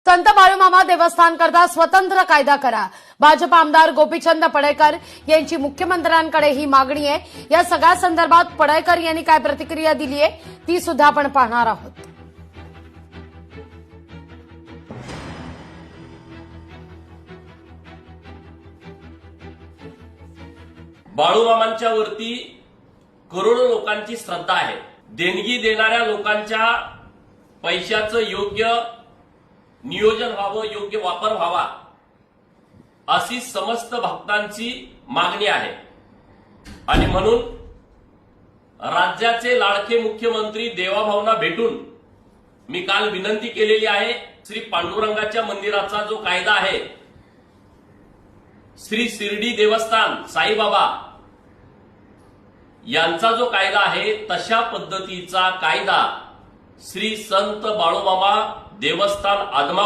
संत बाळूमामा देवस्थान करता स्वतंत्र कायदा करा। भाजप आमदार गोपीचंद पडळकर यांची मुख्यमंत्र्यांकडे ही मागणी आहे। या सगळ्या संदर्भात पडळकर यांनी काय प्रतिक्रिया दिली आहे ती सुद्धा आपण पाहणार आहोत। बाळूमामांच्या वरती करोडो लोकांची श्रद्धा आहे। देणगी देणाऱ्या लोकांच्या पैशाचं योग्य नियोजन व्हावं, योग्य वापर व्हावा अशी समस्त भक्तांची मागणी आहे। आणि म्हणून राज्याचे लाडके मुख्यमंत्री देवाभाऊंना भेटून मी काल विनंती केलेली आहे। श्री पांडुरंगाच्या मंदिराचा जो कायदा आहे, श्री शिर्डी देवस्थान साईबाबा यांचा जो कायदा आहे, तशा पद्धतीचा कायदा श्री संत बाळूमामा देवस्थान आदमा